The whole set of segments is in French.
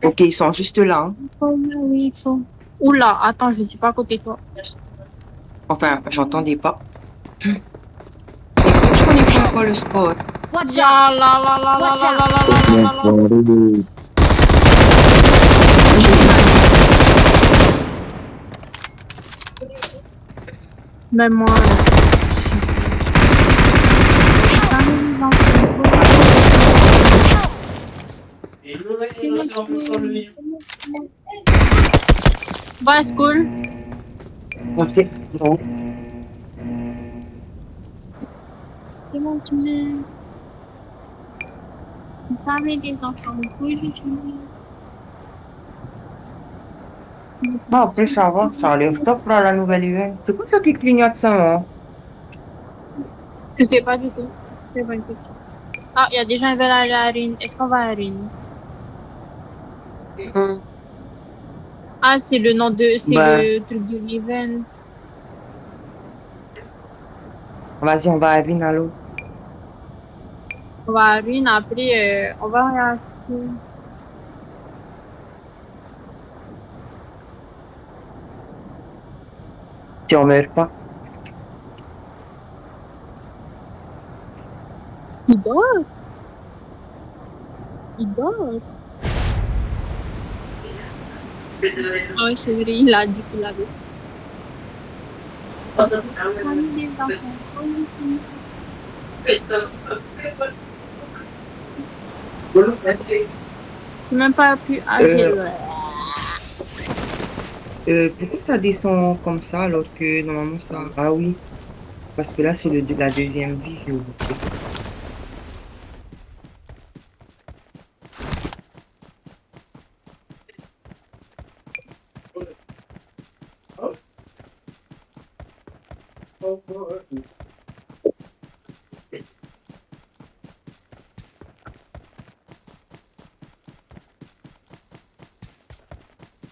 Ok, ils sont juste là. Oula, attends, je suis pas à côté de toi. Enfin, j'entendais pas. Et je connais pas encore le spot. Watch Ya out! la la la la Watch la la out! la la la la. Même moi. Bye, school. Ok, bon. C'est bon, tu mets. Pas avec des enfants. Bon, après, ça va, ça a l'air top là, la nouvelle event. C'est quoi ça qui clignote ça, hein? Je sais pas du tout. C'est bonne question. Ah, il y a des gens qui veulent aller à Rine. Est-ce qu'on va à Rine? Ah, c'est le nom de. C'est Bah, le truc de l'event. vas-y, on va à Vinalo. On va à Rine, après, on va à. Si on meurt pas. Il dort. Il dort. Ah oui, c'est vrai, il a dit qu'il avait. C'est même pas plus âgé. Pourquoi ça descend comme ça alors que normalement ça... Ah oui, parce que là c'est la deuxième vie, j'ai oublié.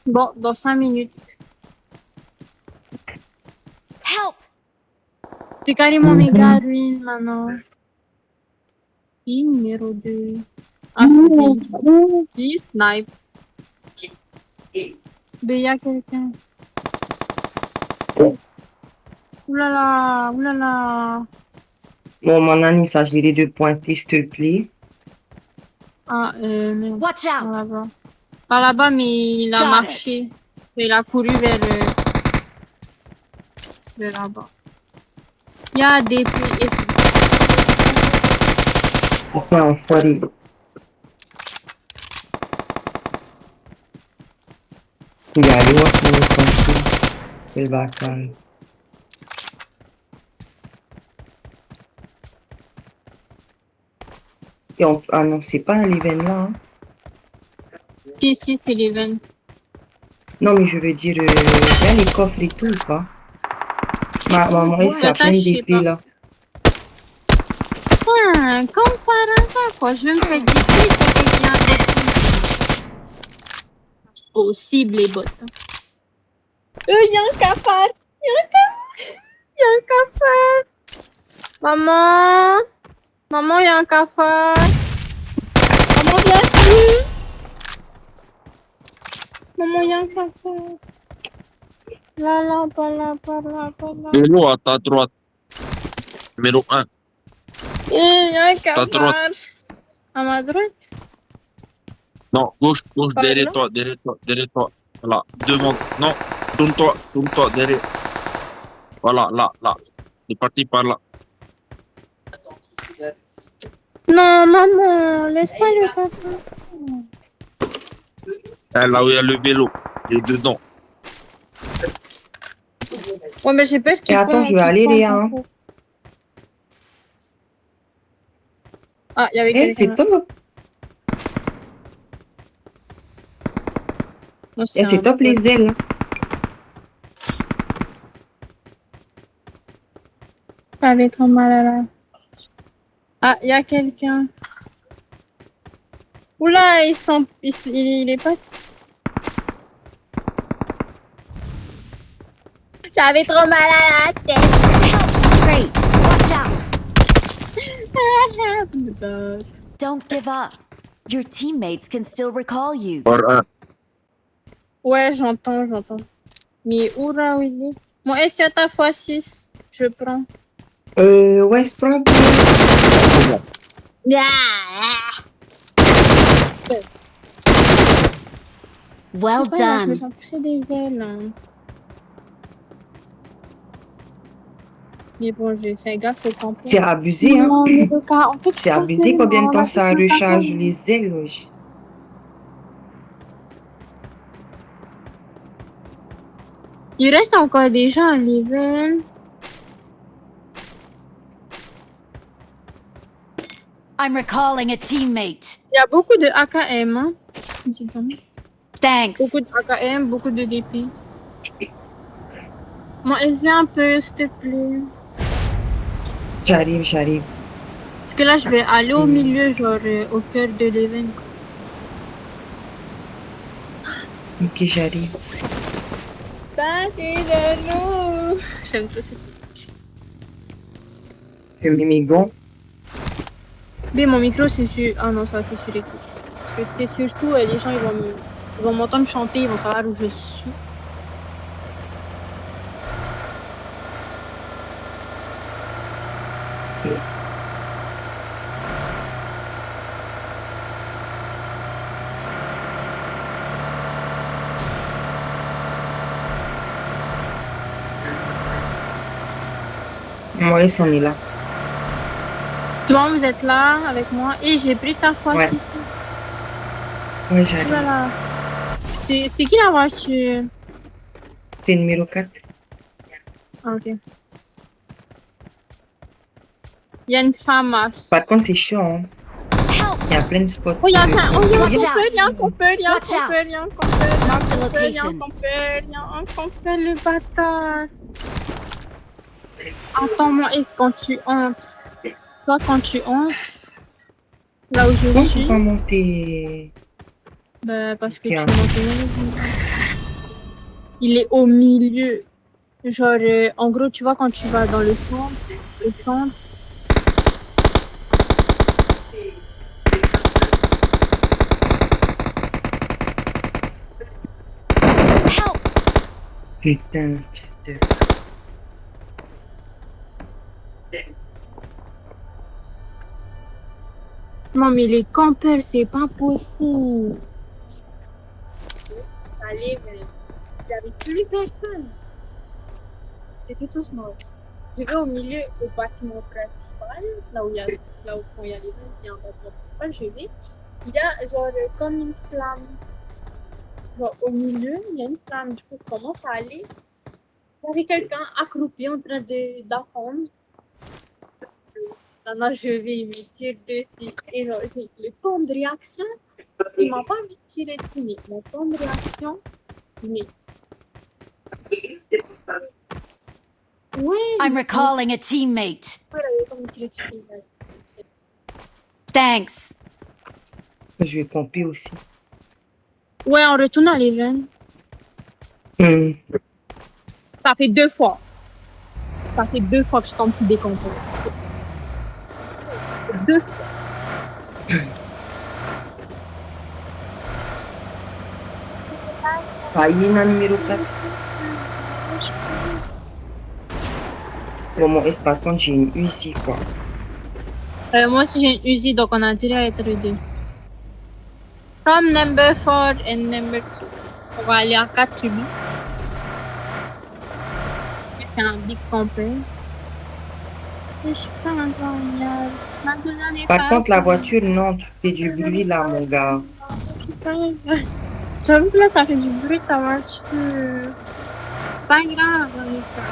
Bon, dans 5 minutes. Help! C'est carrément méga ruine maintenant. Qui numéro 2? Ah, c'est qui snipe. Mais y a quelqu'un. Oulala, oulala. Bon, mon ami, ça, j'ai les 2 pointés, s'il te plaît. Ah, merde. Watch Par out! là-bas. Par là-bas, mais il a Got marché. Il a couru vers là-bas. Il y a des filles. Pourquoi enfoiré? Il est allé voir son essentiel. Quel bâtard. Et ah non, c'est pas un event là, hein. Si, c'est l'event. Non, mais je veux dire, il y a les coffres et tout, ou pas? Maman, il s'est à plein d'épées, là. Comme par hasard, quoi. Je vais me faire des filles pour qu'il y ait un bot. Possible, les bots. Il y a un cafard. Il y a un cafard. Maman. Maman, il y a un cafard. Maman, viens ici. Maman, il y a un cafard. Là, par là. Vélo à ta droite. Numéro 1. Il y a un Ta droite. cafard. À ma droite. Non, gauche, Par derrière là? toi. Voilà, demande. Non, tourne-toi, derrière. Voilà, là. C'est parti par là. Non, maman, laisse pas le cafard. Là où il y a le vélo. Il est dedans. Ouais, mais j'ai peur Et qu'il attends, je vais aller, Léa, hein. Ah, il y avait Eh, c'est quelqu'un. top. Non, Et c'est top les ailes, hein. Ça avait trop mal à la... Ah, il y a quelqu'un. Oula, il est pas... J'avais trop mal à la tête. Great! message. Don't give up. Your teammates can still recall you. Or un. Ouais, j'entends. Mais où Raouli? Bon, et c'est à ta fois 6. Je prends. Ouais, c'est pas un peu. Yeah! Well Je sais pas, là, je me done. sens pousser des ailes. Hein. Mais bon, j'ai fait gaffe au campement. C'est abusé, hein. Non, mais Lucas, en fait, C'est abusé combien de temps ça recharge les ailes, wesh. Il reste encore des gens à level. I'm recalling a teammate. Il y a beaucoup de AKM, hein. Dis donc. Thanks. Beaucoup de AKM, beaucoup de DP. Bon, essaie un peu, s'il te plaît. J'arrive. Parce que là, je vais aller au milieu, genre au cœur de l'event. Ok, j'arrive. Parti de nous. J'aime trop cette musique. Je mets mes gants. Mais mon micro, c'est sur... Ah non, ça, c'est sur l'écoute. Parce que c'est surtout, les gens, ils vont m'entendre chanter, ils vont savoir où je suis. Moi, on est là. Toi, vous êtes là avec moi et j'ai pris ta fois Ouais. ici. Ouais, j'arrive. Voilà. C'est qui la voiture? C'est numéro 4. Ah, ok. Il y a une femme à... Par contre, c'est chiant, hein. Help. Il y a plein de spots. Oh, il y a un camper, il y a un Watch out. camper, il y a un camper, il y a un Watch out. camper, il y a un camper, il y a un Mark the camper, il y a un location. camper, il y a un camper, le bâtard. Attends-moi, et quand tu entres, toi, quand tu entres, là où je Pourquoi on suis, peut pas monter? bah, parce que Bien. tu m'entends. Il est au milieu. Genre, en gros, tu vois, quand tu vas dans le centre, Help. Putain, fils de... non, mais les campeurs, c'est pas possible. Allez, mais il n'y avait plus personne. C'était tous morts. Je vais au milieu, au bâtiment principal, là où il y a les gens, il y a un bâtiment principal, je vais. Il y a genre comme une flamme. Genre au milieu, il y a une flamme. Du coup, je commence à aller. Il y avait quelqu'un accroupi en train d'attendre. Là, je vais, il me tire dessus. Et genre, j'ai le temps de réaction. Il m'a pas vu tirer dessus, mais mon temps de réaction, mais. Ouais, I'm recalling a teammate. comme tirer dessus. Thanks. Je vais pomper aussi. Ouais, on retourne à l'event. Ça fait 2 fois. Ça fait 2 fois que je tombe sur des comptes. 2 fois. Ah, il y en a un numéro 4. Bon, mon S, par contre, j'ai une Uzi, quoi. Moi aussi j'ai une Uzi, donc on a intérêt à être deux. Comme number 4 et number 2. On va aller à 4 sur lui. C'est un big camper. Je suis pas incroyable. Par contre, la voiture, non, tu fais du bruit, là, mon gars. J'avoue que là, ça fait du bruit ta voiture. Pas grave, on est pas.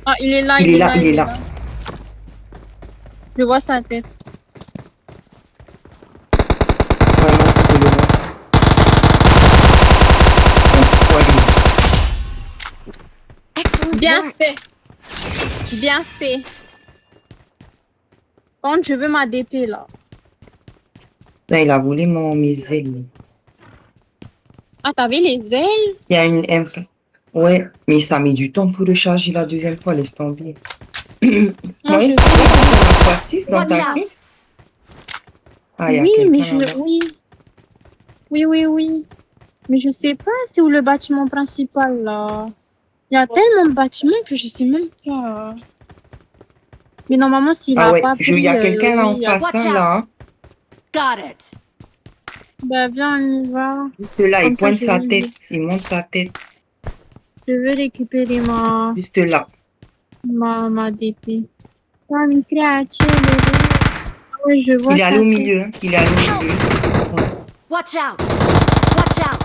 Ah, il est là, Il est là. Je vois sa tête. Vraiment, tu peux le voir. Excellent Bien work. fait. Bien fait. Quand je veux ma DP là. Là, il a volé mes ailes. Ah, t'avais les ailes? Il y a une MP. Ouais, mais ça met du temps pour recharger la deuxième fois, laisse tomber. Moi, Moi, je c'est quoi ton fois 6 dans Watch ta out! caisse? Ah, il y a Oui, mais quelqu'un là-bas. oui. Oui. Mais je sais pas c'est où le bâtiment principal, là. Il y a tellement de bâtiments que je sais même pas. Mais normalement, s'il Ah a ouais, pas il y pris, a quelqu'un là oui, en face, Watch hein, out. là. Hein. Got it. Bah, viens, on y va. Juste là, il Comme ça, pointe sa tête, il monte sa tête. je veux récupérer Juste là. ma DP. Ah, mais créature, ah ouais, je vois Il est allé sa au tête. milieu, hein. Il est allé au milieu. Ouais. Watch out! Watch out!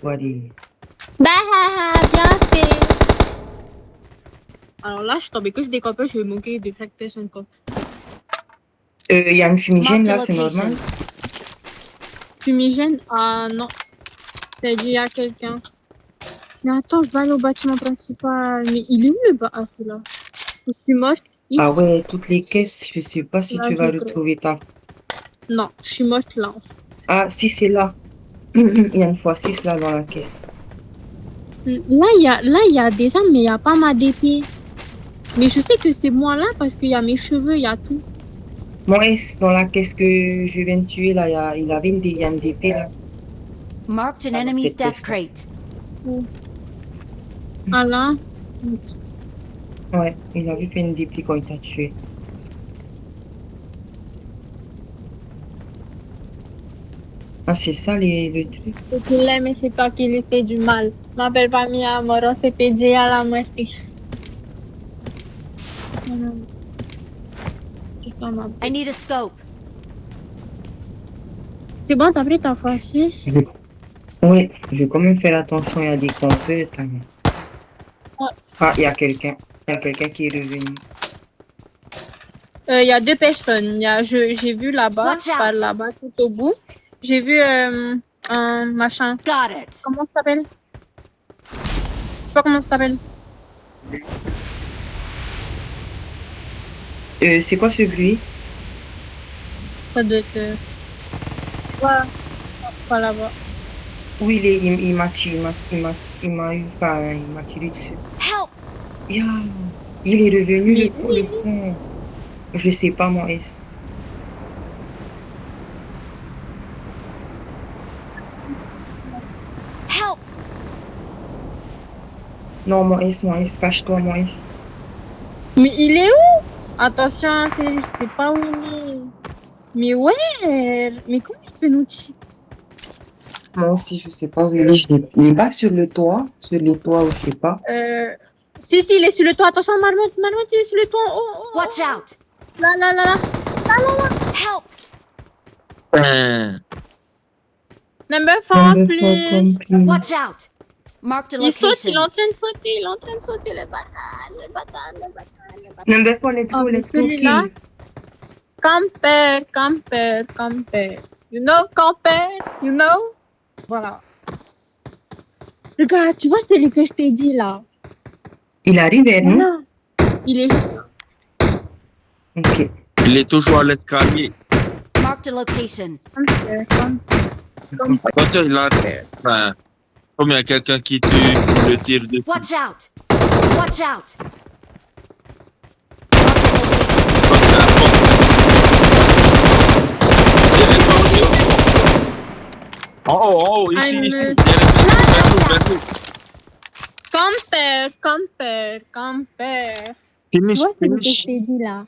Voilà. Bah, bien fait. Alors là, je suis tombée que je décompose, je vais manquer de fractation code. Il y a une fumigène Marked a là, c'est location. normal. Fumigène? Ah non, c'est dit à quelqu'un. Mais attends, je vais aller au bâtiment principal. Mais il est où le bas? Ah, c'est là. Je suis morte. Ah ouais, toutes les caisses, je sais pas si Là, tu je vas crois. retrouver ta. Non, je suis morte là. Ah, si c'est là. Il y a une fois 6 là dans la caisse. Là, il y a des armes, mais il n'y a pas ma DP. Mais je sais que c'est moi là parce qu'il y a mes cheveux, il y a tout. Moi, dans la caisse que je viens de tuer là, il avait il y a une DP là. Marked an Ah, dans enemy's cette death caisse là. crate. Ah là. Ouais, il avait fait une DP quand il t'a tué. Ah, c'est ça le truc. Tu l'aimes, mais c'est toi qui lui fais du mal. M'appelle pas Mia Moro, c'était Jaya la muerte. I need a scope. C'est bon, t'as pris ta fois 6? Ouais, je vais quand même faire attention, il y a des compètes. Hein. Ouais. Ah, il y a quelqu'un. Il y a quelqu'un qui est revenu. Il y a deux personnes. J'ai vu là-bas, Watch out. par là-bas, tout au bout. J'ai vu un machin. Got it. Comment ça s'appelle? Je sais pas comment ça s'appelle. C'est quoi ce bruit? Ça doit être. Ouais, pas là-bas. Où il est? Il m'a tiré, il m'a eu, enfin, il m'a tiré dessus. Help! Ya, il est revenu Mais le con. Je sais pas, mon S. Help! Non, mon S, cache-toi, mon S. Mais il est où? Attention, je sais pas où il est. Mais ouais, mais comment il fait nous tuer? Moi aussi, je sais pas où il est. Il est pas sur le toit, ou je sais pas. Si, il est sur le toit. Attention, Marmotte, il est sur le toit. Watch out! Là. Help! Number 4, please. Watch out! Marked a Il saute, il est location. en train de sauter, le bâtard. Number 4, let's Ah, go, mais let's go, celui-là, kill. camper. You know, camper, you know? Voilà. Regarde, tu vois celui que je t'ai dit là? Il arrive vers nous? Voilà. Il est juste là. Ok. Il est toujours à l'escalier. Marked a location. Camper. Attention, il a... Enfin, comme il y a quelqu'un qui tue, il le tire dessus. Watch out! Watch out! Oh, ici, I'm, ici. Vers nous. camper. Finish, Tu vois celui que je finish. t'ai dit là?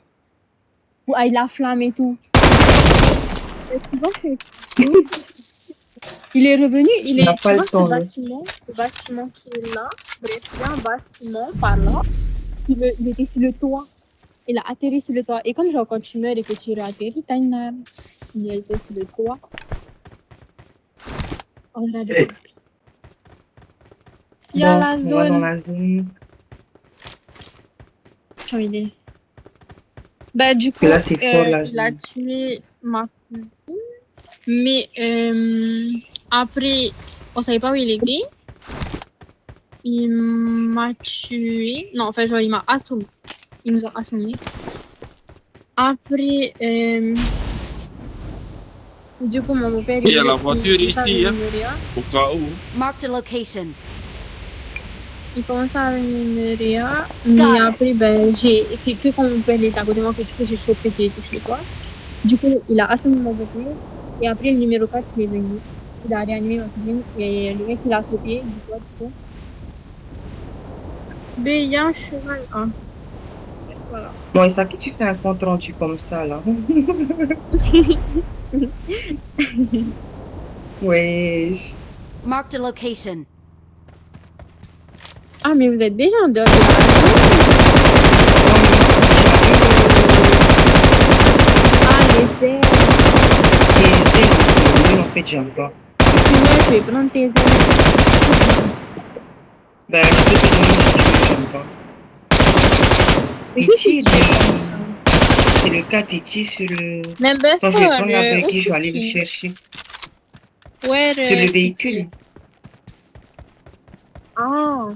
Où il a flamme et tout. Et tu vois, il est revenu, il n'a est. pas Tu le vois temps, ce bâtiment qui est là. Bref, il y a un bâtiment par là. Il était sur le toit. Il a atterri sur le toit. Et comme genre quand tu meurs et que tu réatterris, t'as une arme. Il était sur le toit. On a dit. Il y a la On va dans zone. la zone. Où il est. Bah du coup, Que là, c'est fort, la il a zone. tué ma cousine. Mais après, on savait pas où il était. Il m'a tué. Non, enfin, genre, il m'a assommé. Il nous a assommés. Après, Du coup, mon beau-père, Il y a la voiture il savait ici, hein, me rire. au cas où. Marked a location. Il commençait à venir me rire. Mais Got it. après, c'est que quand mon père était à côté de moi que du coup, j'ai chopé qu'il était chez toi. Du coup, il a assommé mon beau-père. Et après, le numéro 4, il est venu. Il a réanimé ma cousine. Et le mec, il a sauté. Du coup. Mais il y a un cheval. Ah, voilà. Bon, et ça, qui tu fais un compte rendu comme ça, là? Ouais. Marked a location. Ah, mais vous êtes déjà en dehors de la maison. Ah, les ailes. Les ailes aussi, oui, en fait, j'aime pas. Je vais prendre tes ailes. Ben, je peux te donner si tu veux, j'aime pas. Mais Et qu'est-ce que qui tu fais comme ça? c'est le cas Titi sur le... N'importe Quand je vais prendre la quoi, béquille, je vais aller le chercher. Ouais, Sur le véhicule. Ah.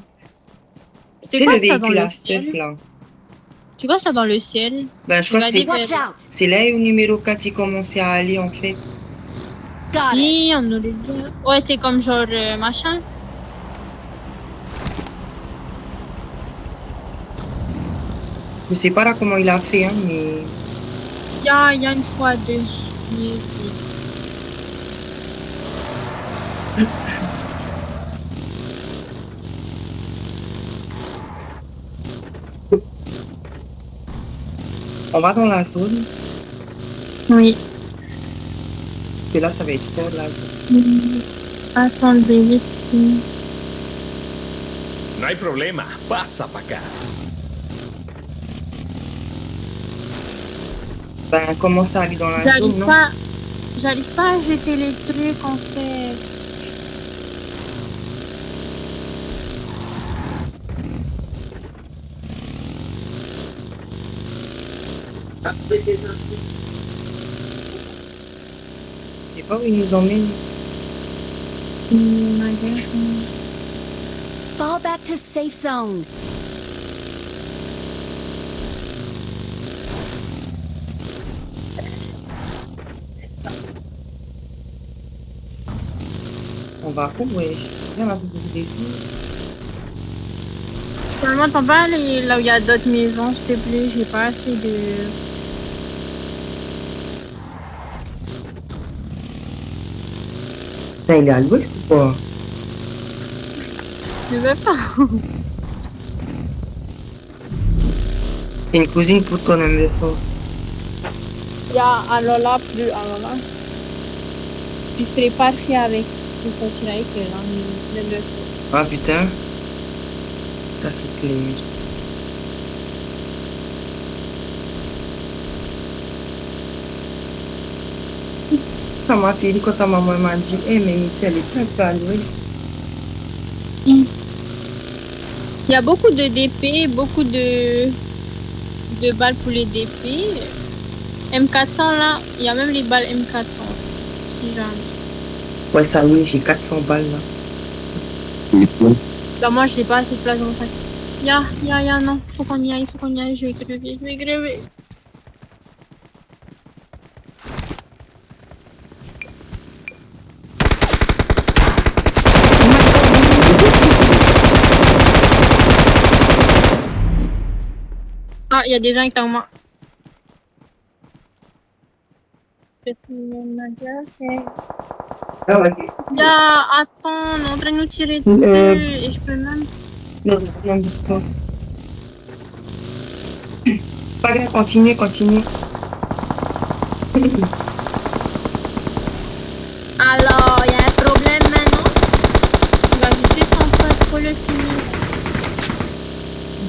C'est C'est quoi le ça dans véhicule le à stuff, ciel? là. C'est quoi ça dans le ciel? Ben, je crois que Regardez c'est... Watch vers... out. C'est là où numéro 4 il commençait à aller, en fait. Got it. Oui, on aurait dit. Ouais, c'est comme genre machin. Je sais pas là comment il a fait, hein, mais... Il y a une fois deux. On va dans la zone. Oui. Parce que là, ça va être fort, la zone. Attendez, vite. No hay problema, pasa para acá. Ben, commence à aller dans la zone, non? J'arrive pas à jeter les trucs en fait. Je sais pas où ils nous emmènent. Fall back to safe zone. On va où, ouais? Viens là, vous des choses. Seulement, t'en pas aller là où il y a d'autres maisons, s'il te plaît. J'ai pas assez de. Ben, il est à l'ouest ou quoi? Je veux pas. C'est une cousine pour toi, n'aime pas. Il y a alors là, plus alors là. Tu serais parfait avec ce sortir avec elle, hein, le Ah putain. Ça c'est clair. Ça m'a fait rire quand ta maman m'a dit, eh mais Mitya, elle est un peu à l'ouest. Il y a beaucoup de DP, beaucoup de balles pour les DP. M400 là, il y a même les balles M400. Si jamais. Ouais, ça oui, j'ai 400 balles là. Bah moi j'ai pas assez de place dans le sac. Non, faut qu'on y aille, je vais crever. Ah, il y a des gens qui sont moi. Ah ouais. Là, attends, on est en train de nous tirer dessus et je peux même... Non, non, non. Pas grave, continue. Alors, il y a un problème maintenant. On va juste en face pour le finir.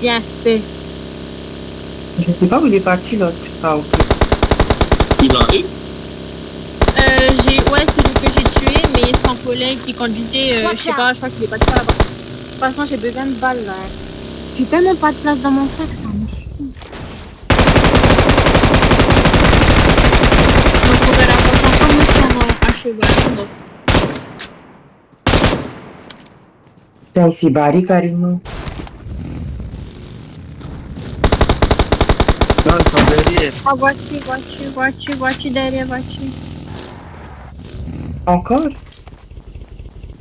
Bien fait. Je sais pas où il est parti l'autre. Ah ok. Il a eu. Ouais, celui que j'ai tué, mais son collègue qui conduisait, je sais pas, je crois qu'il est parti par là-bas. De toute façon, j'ai besoin de balles là. J'ai tellement pas de place dans mon sac, ça me fout. Donc, on verra pas comme ils sont à cheval. Donc, Putain, il s'est barré carrément. Non, ils sont derrière. ah, voiture derrière voiture. Encore?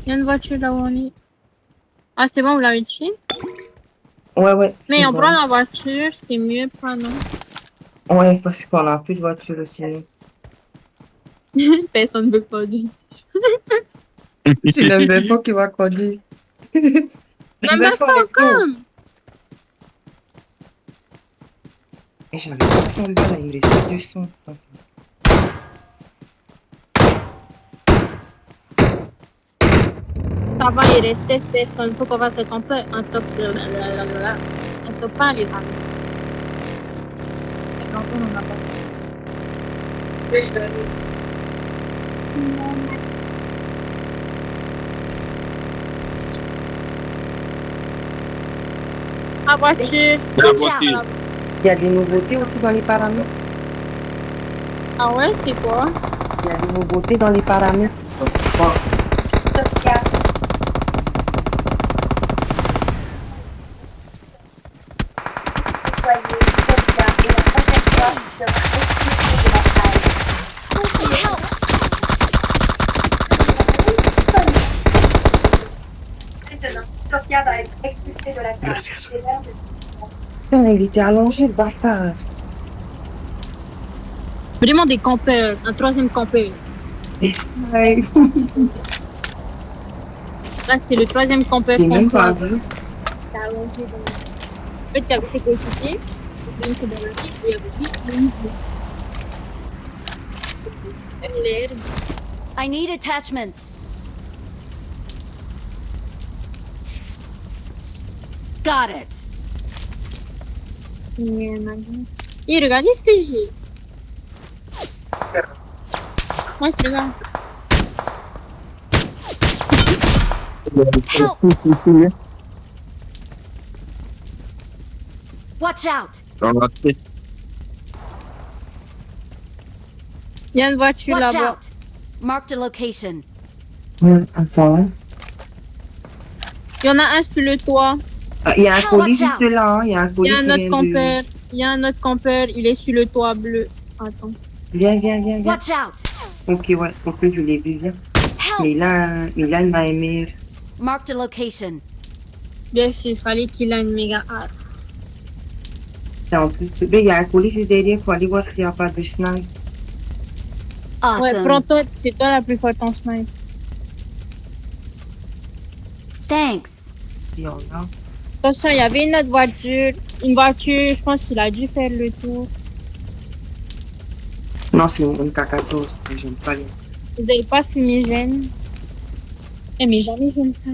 Il y a une voiture là où on est. Ah, c'est bon, vous l'avez tué? Ouais, ouais. Mais c'est on bon. prend la voiture, c'est mieux pour non? Ouais, parce qu'on a plus de voiture aussi. Nous. Personne ne veut pas dire. C'est l'MB4 qui va conduire. Non, mais l'MB4, pas let's go. comme! Et j'avais 400 balles, là, il me restait 200. Enfin, Ça va, il reste 16 personnes. Faut qu'on fasse un top, un top, un top 1, les amis. Ça fait longtemps qu'on en a pas fait. La voiture. La Watch voiture. out! Il y a des nouveautés aussi dans les paramètres. Ah ouais, c'est quoi? Il y a des nouveautés dans les paramètres. Bon. Gracias. Putain, il était allongé, le bâtard. Vraiment des campeurs. Un troisième campeur. Ouais. Là, c'est le troisième campeur J'ai qu'on même pas voit. vu. T'as allongé dans... En fait, il y avait ses coéquipiers. Une qui est dans la vie, et il y avait lui, l'herbe. I need attachments. Got it. Et regardez ce que j'ai. Moi, je regarde. Help! Watch out! Dans la tête. Il y a une voiture Watch là-bas. out! Marked a location. Attends. Hein. Il y en a un sur le toit. Ah, il y a un colis Watch juste out. là. Hein. Il y a un Il colis y a un qui autre vient de... campeur. Il y a un autre campeur. Il est sur le toit bleu. Attends. Viens, viens, viens, viens. Watch out! Ok, ouais. Ok, je l'ai vu, viens. Mais Help! il a une AMR. Marked a location. Bien sûr, il fallait qu'il ait une méga arme. Et en plus, il y a un colis juste derrière. Il faut aller voir s'il n'y a pas de snipe. Ouais, Awesome. prends-toi. C'est toi la plus forte en snipe. Thanks. Il y en a. Attention, il y avait une autre voiture. Une voiture, je pense qu'il a dû faire le tour. Non, c'est une K14. J'aime pas les... Vous n'avez pas fumigène? Eh, mais jamais j'aime ça.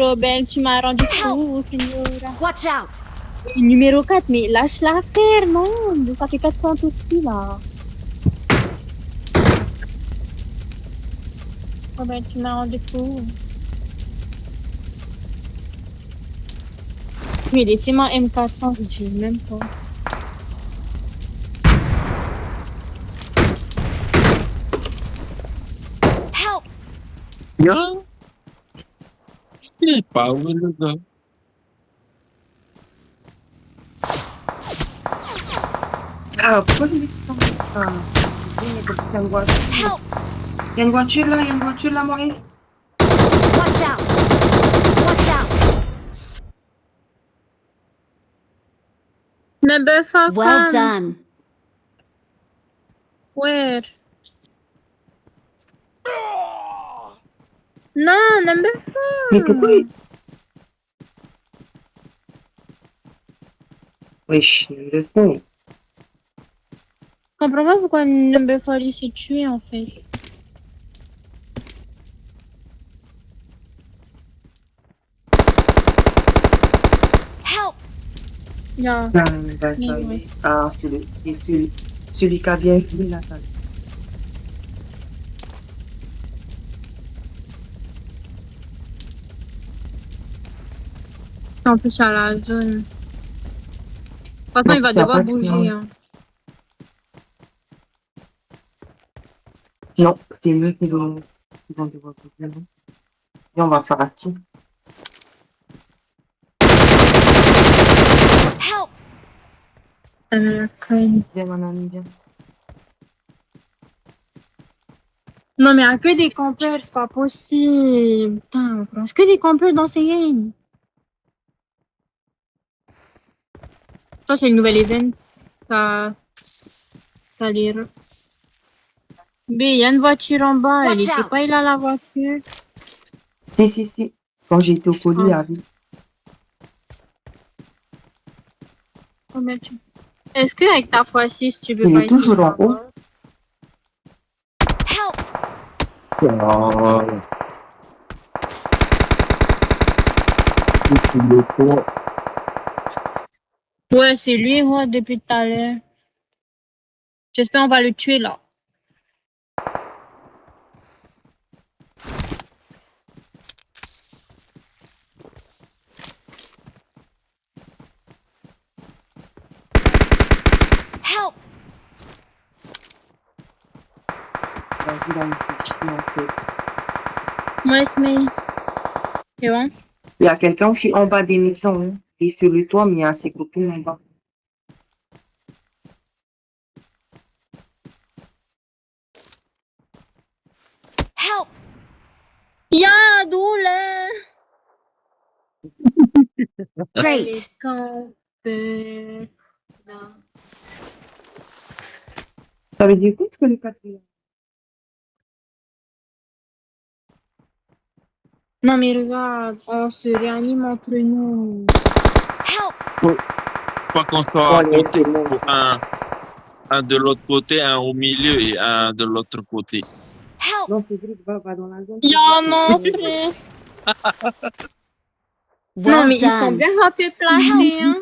Robin, tu m'as rendu fou, Signora. Watch out! Et numéro 4, mais lâche l'affaire, non? Ça fait 400 aussi, là. Robin, tu m'as rendu fou. Mais laissez-moi M400, je ne sais même pas. Help! Bien. Il est pas où le gars. Ah, pourquoi je l'ai fait ça? Il y a une voiture. Help! Il y a une voiture là, il y a une voiture là, Maurice. Watch out! Watch out! Number 5. Well done. Where? Non, number 5. Mais pourquoi il... Wesh, le fond. Je comprends pas pourquoi number 5 il s'est tué, en fait. Help! Non. Ah, Mais ouais. ah c'est celui qui a bien vu là. Ça. En plus, à la zone. De toute façon, il va Non, devoir pas bouger. non. Hein. Non, c'est nous qui vont devoir bouger. Et on va faire un petit. Help! Conne. Viens, mon ami, viens. Non, mais il y a que des campeurs, c'est pas possible. Putain, France, que des campeurs dans ces games. Ça, c'est le nouvel event. Ça lire. B, il y a une voiture en bas. Elle Watch était out. pas là, la voiture. Si. Quand j'ai été au colis, Ah. oui. Oh, mais est-ce que avec ta x6, tu peux Il pas est toujours essayer en haut. là-bas? Help! Ah. Le toit. Ouais, c'est lui, moi, depuis tout à l'heure. J'espère qu'on va le tuer, là. Help! Vas-y, là, il fait chier, en fait. Moi, Smith. C'est bon? Il y a quelqu'un aussi en bas des maisons. Hein. Il est sur le toit, mais il y a ses copines en bas. Help! Ya, douleur! Great. Campeurs. Ça veut dire quoi que le quatrième? Non, mais regarde, on se réanime entre nous. Help! Pas qu'on soit à côté. Faut un de l'autre côté, un au milieu et un de l'autre côté. Help! Non, Cédric, va dans la zone. Ya, non, frère. Well Non, mais ils sont done. bien rapés placés, hein.